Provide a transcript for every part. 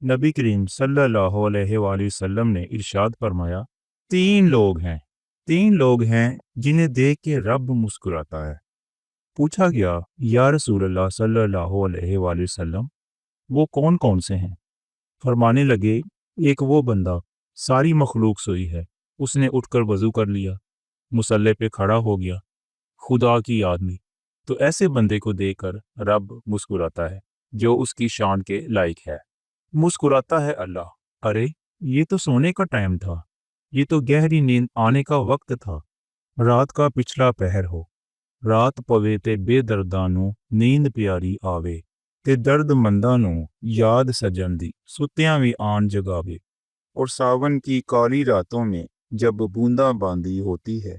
نبی کریم صلی اللہ علیہ وآلہ وسلم نے ارشاد فرمایا، تین لوگ ہیں جنہیں دیکھ کے رب مسکراتا ہے۔ پوچھا گیا، یا رسول اللہ صلی اللہ علیہ وآلہ وسلم، وہ کون کون سے ہیں؟ فرمانے لگے، ایک وہ بندہ ساری مخلوق سوئی ہے، اس نے اٹھ کر وضو کر لیا، مصلی پہ کھڑا ہو گیا، خدا کی یاد میں، تو ایسے بندے کو دیکھ کر رب مسکراتا ہے جو اس کی شان کے لائق ہے۔ مسکراتا ہے اللہ، ارے یہ تو سونے کا ٹائم تھا، یہ تو گہری نیند آنے کا وقت تھا، رات کا پچھلا پہر ہو، رات پوے تے بے دردانوں نیند پیاری آوے، تے درد مندانوں یاد سجن دی ستیاں بھی آن جگاوے۔ اور ساون کی کالی راتوں میں جب بونداں باندی ہوتی ہے،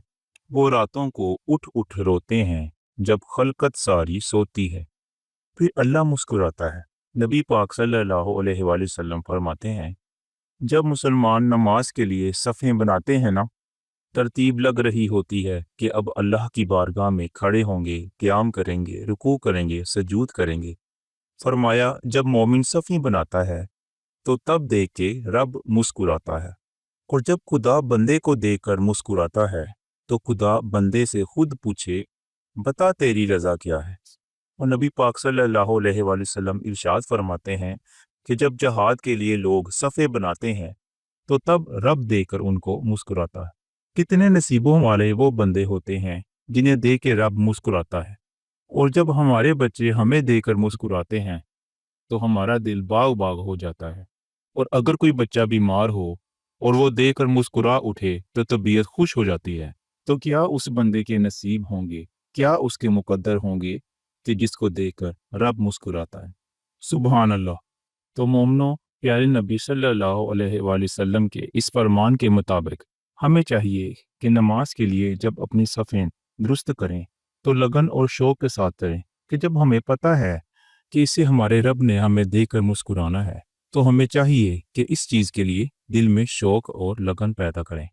وہ راتوں کو اٹھ اٹھ روتے ہیں جب خلقت ساری سوتی ہے۔ پھر اللہ مسکراتا ہے۔ نبی پاک صلی اللہ علیہ وآلہ وسلم فرماتے ہیں، جب مسلمان نماز کے لیے صفیں بناتے ہیں نا، ترتیب لگ رہی ہوتی ہے کہ اب اللہ کی بارگاہ میں کھڑے ہوں گے، قیام کریں گے، رکوع کریں گے، سجود کریں گے۔ فرمایا، جب مومن صفیں بناتا ہے تو تب دیکھ کے رب مسکراتا ہے، اور جب خدا بندے کو دیکھ کر مسکراتا ہے تو خدا بندے سے خود پوچھے، بتا تیری رضا کیا ہے؟ اور نبی پاک صلی اللہ علیہ وآلہ وسلم ارشاد فرماتے ہیں کہ جب جہاد کے لیے لوگ صفیں بناتے ہیں تو تب رب دیکھ کر ان کو مسکراتا ہے۔ کتنے نصیبوں والے وہ بندے ہوتے ہیں جنہیں دیکھ کے رب مسکراتا ہے۔ اور جب ہمارے بچے ہمیں دیکھ کر مسکراتے ہیں تو ہمارا دل باغ باغ ہو جاتا ہے، اور اگر کوئی بچہ بیمار ہو اور وہ دیکھ کر مسکرا اٹھے تو طبیعت خوش ہو جاتی ہے۔ تو کیا اس بندے کے نصیب ہوں گے، کیا اس کے مقدر ہوں گے کہ جس کو دیکھ کر رب مسکراتا ہے؟ سبحان اللہ۔ تو مومنو، پیارے نبی صلی اللہ علیہ وآلہ وسلم کے اس فرمان کے مطابق ہمیں چاہیے کہ نماز کے لیے جب اپنی صفیں درست کریں تو لگن اور شوق کے ساتھ کریں، کہ جب ہمیں پتہ ہے کہ اس سے ہمارے رب نے ہمیں دیکھ کر مسکرانا ہے تو ہمیں چاہیے کہ اس چیز کے لیے دل میں شوق اور لگن پیدا کریں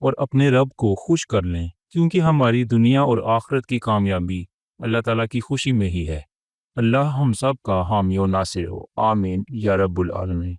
اور اپنے رب کو خوش کر لیں، کیونکہ ہماری دنیا اور آخرت کی کامیابی اللہ تعالیٰ کی خوشی میں ہی ہے۔ اللہ ہم سب کا حامی و ناصر ہو، آمین یا رب العالمین۔